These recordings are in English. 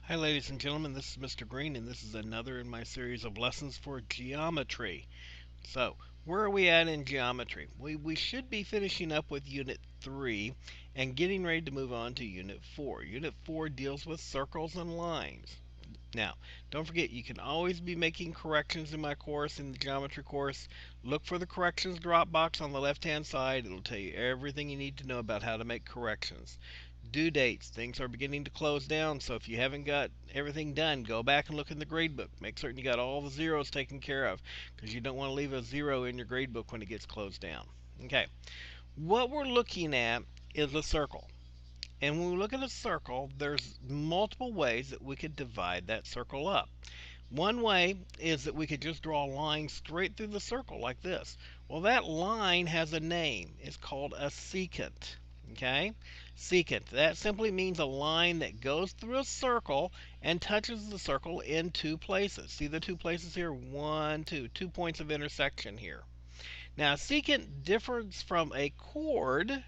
Hi ladies and gentlemen, this is Mr. Green and this is another in my series of lessons for geometry. So, where are we at in geometry? We should be finishing up with Unit 3 and getting ready to move on to Unit 4. Unit 4 deals with circles and lines. Now, don't forget you can always be making corrections in my course, in the geometry course. Look for the corrections drop box on the left hand side. It'll tell you everything you need to know about how to make corrections. Due dates, things are beginning to close down, so if you haven't got everything done, go back and look in the grade book. Make certain you got all the zeros taken care of, because you don't want to leave a zero in your grade book when it gets closed down. Okay, what we're looking at is a circle. And when we look at a circle, there's multiple ways that we could divide that circle up. One way is that we could just draw a line straight through the circle like this. Well, that line has a name. It's called a secant. Okay? Secant. That simply means a line that goes through a circle and touches the circle in two places. See the two places here? One, two. 2 points of intersection here. Now, secant differs from a chord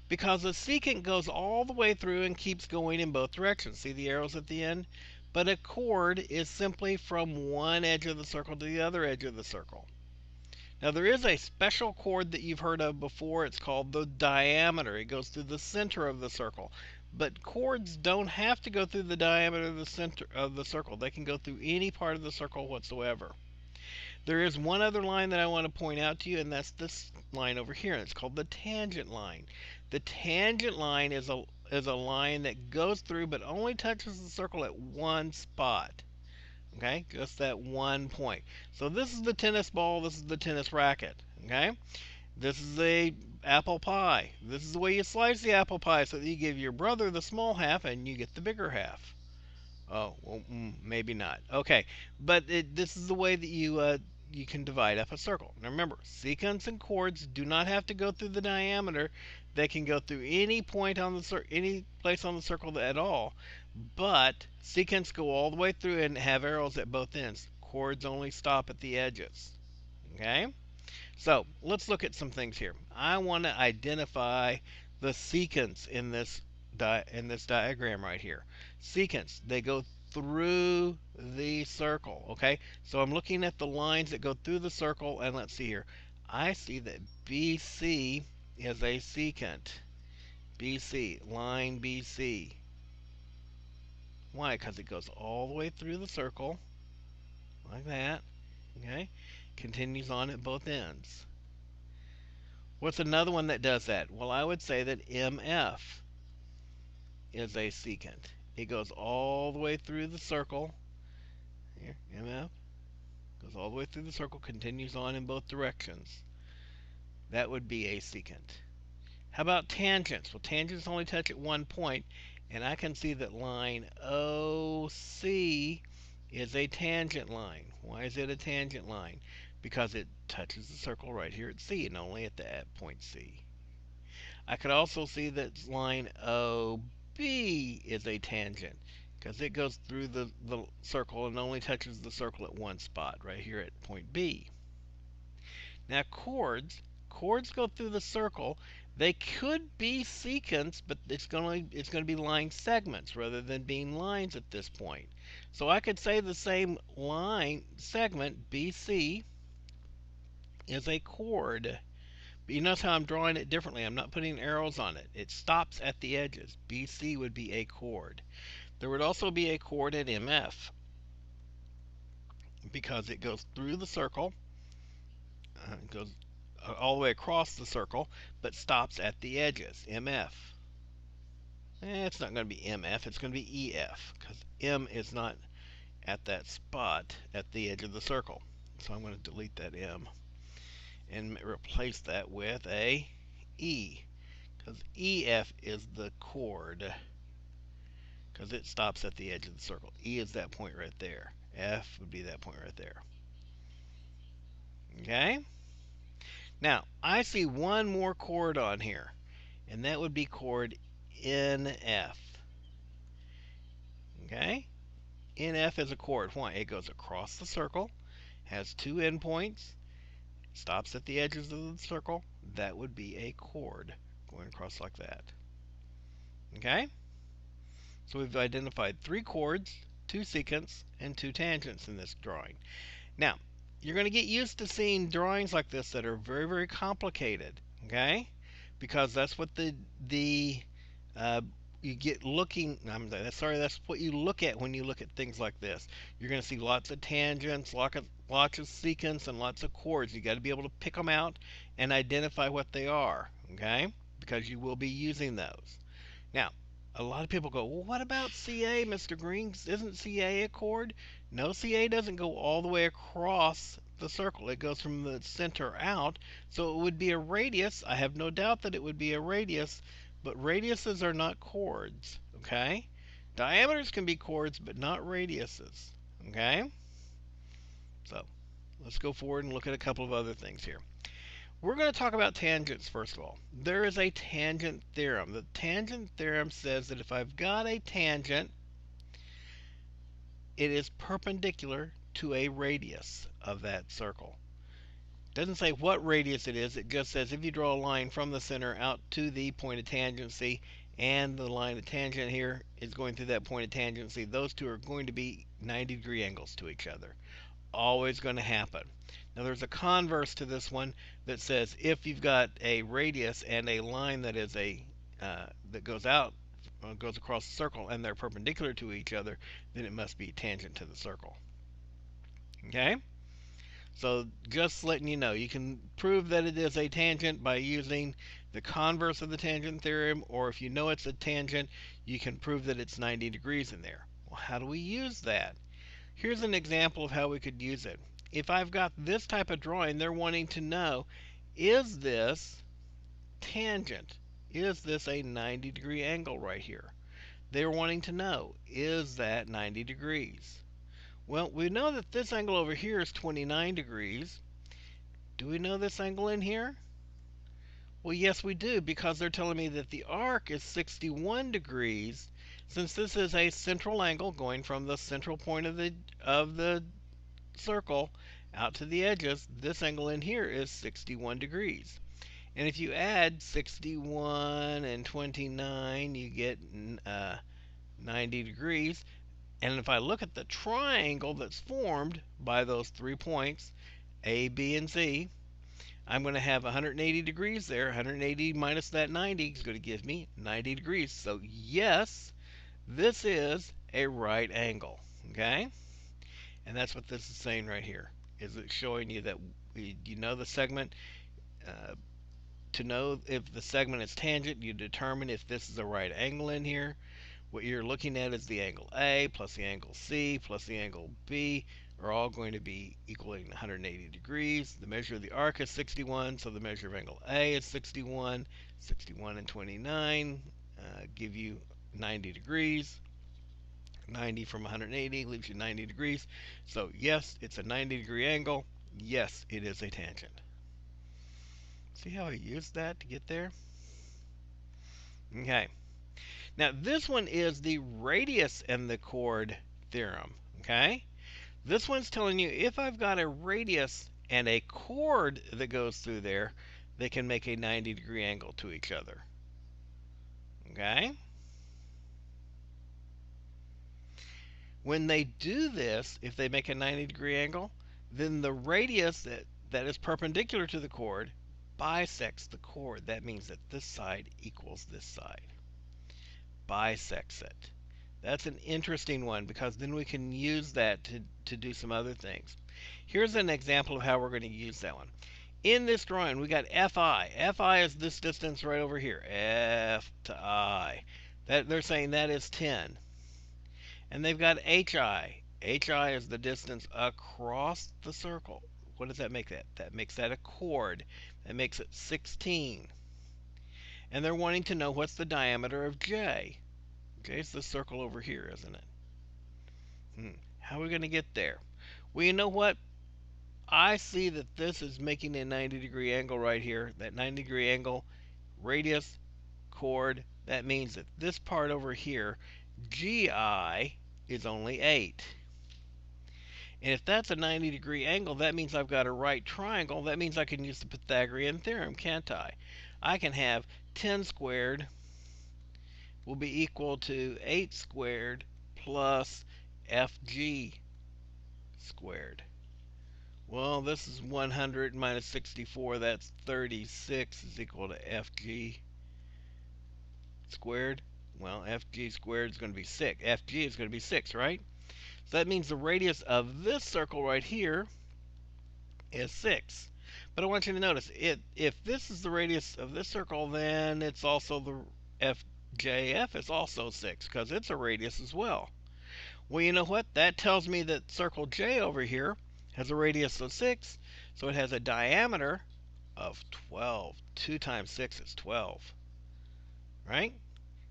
because a secant goes all the way through and keeps going in both directions. See the arrows at the end? But a chord is simply from one edge of the circle to the other edge of the circle. Now there is a special chord that you've heard of before. It's called the diameter. It goes through the center of the circle. But chords don't have to go through the diameter of the center of the circle. They can go through any part of the circle whatsoever. There is one other line that I want to point out to you, and that's this line over here. It's called the tangent line. The tangent line is a line that goes through but only touches the circle at one spot. Okay, just that one point. So this is the tennis ball, this is the tennis racket. Okay, this is a apple pie. This is the way you slice the apple pie so that you give your brother the small half and you get the bigger half. Oh, well, maybe not. Okay, but this is the way that you can divide up a circle. Now remember, secants and chords do not have to go through the diameter. They can go through any point on the any place on the circle at all. But secants go all the way through and have arrows at both ends. Chords only stop at the edges. Okay? So let's look at some things here. I want to identify the secants in this diagram right here. Secants, they go through the circle. Okay, so I'm looking at the lines that go through the circle, and let's see here. I see that BC is a secant. BC, line BC. Why? Because it goes all the way through the circle, like that. Okay, continues on at both ends. What's another one that does that? Well, I would say that MF is a secant. It goes all the way through the circle. Here, MF goes all the way through the circle, continues on in both directions. That would be a secant. How about tangents? Well, tangents only touch at one point, and I can see that line OC is a tangent line. Why is it a tangent line? Because it touches the circle right here at C and only at that point C. I could also see that line OB is a tangent because it goes through the circle and only touches the circle at one spot, right here at point B. Now chords go through the circle. They could be secants, but it's going to be line segments rather than being lines at this point. So I could say the same line segment BC is a chord. But you notice how I'm drawing it differently. I'm not putting arrows on it. It stops at the edges. BC would be a chord. There would also be a chord at MF because it goes through the circle, it goes all the way across the circle, but stops at the edges. MF. It's not going to be MF. It's going to be EF because M is not at that spot at the edge of the circle. So I'm going to delete that M and replace that with a E. Because EF is the chord, because it stops at the edge of the circle. E is that point right there. F would be that point right there. Okay? Now, I see one more chord on here, and that would be chord NF. Okay? NF is a chord. Why? It goes across the circle, has two endpoints, stops at the edges of the circle. That would be a chord going across like that. Okay? So we've identified 3 chords, 2 secants, and 2 tangents in this drawing. Now, you're going to get used to seeing drawings like this that are very, very complicated, okay? Because that's what the uh, you get looking. That's what you look at when you look at things like this. You're going to see lots of tangents, lots of secants, and lots of chords. You got to be able to pick them out and identify what they are, okay? Because you will be using those. Now, a lot of people go, well, what about CA, Mr. Green? Isn't CA a chord? No, CA doesn't go all the way across the circle. It goes from the center out, so it would be a radius. I have no doubt that it would be a radius, but radiuses are not chords, okay? Diameters can be chords, but not radiuses, okay? So, let's go forward and look at a couple of other things here. We're going to talk about tangents first of all. There is a tangent theorem. The tangent theorem says that if I've got a tangent, it is perpendicular to a radius of that circle. It doesn't say what radius it is. It just says if you draw a line from the center out to the point of tangency, and the line of tangent here is going through that point of tangency, those two are going to be 90-degree angles to each other. Always going to happen. Now there's a converse to this one that says if you've got a radius and a line that is that goes out goes across the circle and they're perpendicular to each other, then it must be tangent to the circle. Okay? So just letting you know, you can prove that it is a tangent by using the converse of the tangent theorem, or if you know it's a tangent, you can prove that it's 90 degrees in there. Well, how do we use that? Here's an example of how we could use it. If I've got this type of drawing, they're wanting to know, is this tangent? Is this a 90-degree angle right here? They're wanting to know, is that 90 degrees? Well, we know that this angle over here is 29 degrees. Do we know this angle in here? Well, yes, we do, because they're telling me that the arc is 61 degrees. Since this is a central angle going from the central point of the circle out to the edges, this angle in here is 61 degrees. And if you add 61 and 29, you get 90 degrees. And if I look at the triangle that's formed by those 3 points, A, B, and C, I'm going to have 180 degrees there. 180 minus that 90 is going to give me 90 degrees. So yes, this is a right angle. Okay? And that's what this is saying right here. Is it showing you that you know the segment? To know if the segment is tangent, you determine if this is a right angle in here. What you're looking at is the angle A plus the angle C plus the angle B are all going to be equaling 180 degrees. The measure of the arc is 61, so the measure of angle A is 61. 61 and 29 give you 90 degrees. 90 from 180 leaves you 90 degrees. So yes, it's a 90-degree angle. Yes, it is a tangent. See how I used that to get there? Okay. Now this one is the radius and the chord theorem. Okay? This one's telling you if I've got a radius and a chord that goes through there, they can make a 90-degree angle to each other. Okay? When they do this, if they make a 90-degree angle, then the radius that is perpendicular to the chord bisects the chord. That means that this side equals this side. Bisects it. That's an interesting one because then we can use that to do some other things. Here's an example of how we're going to use that one. In this drawing, we got Fi. Fi is this distance right over here. F to I. They're saying that is 10. And they've got Hi. Hi is the distance across the circle. What does that make that? That makes that a chord. That makes it 16. And they're wanting to know what's the diameter of J. J is the circle over here, isn't it? How are we going to get there? Well, you know what? I see that this is making a 90-degree angle right here. That 90-degree angle, radius, chord, that means that this part over here, GI, is only 8. And if that's a 90-degree angle, that means I've got a right triangle. That means I can use the Pythagorean theorem, can't I? I can have 10 squared, will be equal to 8 squared plus FG squared. Well, this is 100 minus 64, that's 36, is equal to FG squared. Well, FG squared is going to be 6. FG is going to be 6, right? So that means the radius of this circle right here is 6. But I want you to notice, if this is the radius of this circle, then it's also the FJF is also 6, because it's a radius as well. Well, you know what? That tells me that circle J over here has a radius of 6, so it has a diameter of 12. 2 times 6 is 12, right?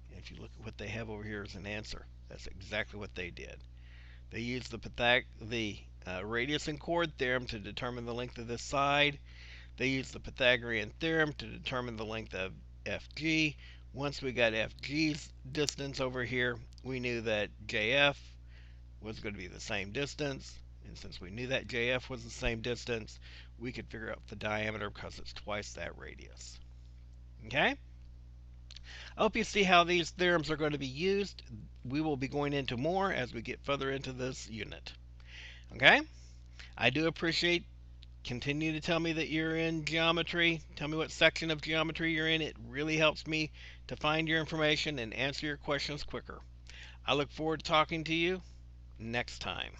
And if you look at what they have over here as an answer, that's exactly what they did. They used the radius and chord theorem to determine the length of this side. They used the Pythagorean theorem to determine the length of FG. Once we got FG's distance over here, we knew that JF was going to be the same distance. And since we knew that JF was the same distance, we could figure out the diameter because it's twice that radius. Okay? I hope you see how these theorems are going to be used. We will be going into more as we get further into this unit. Okay? I do appreciate continue to tell me that you're in geometry. Tell me what section of geometry you're in. It really helps me to find your information and answer your questions quicker. I look forward to talking to you next time.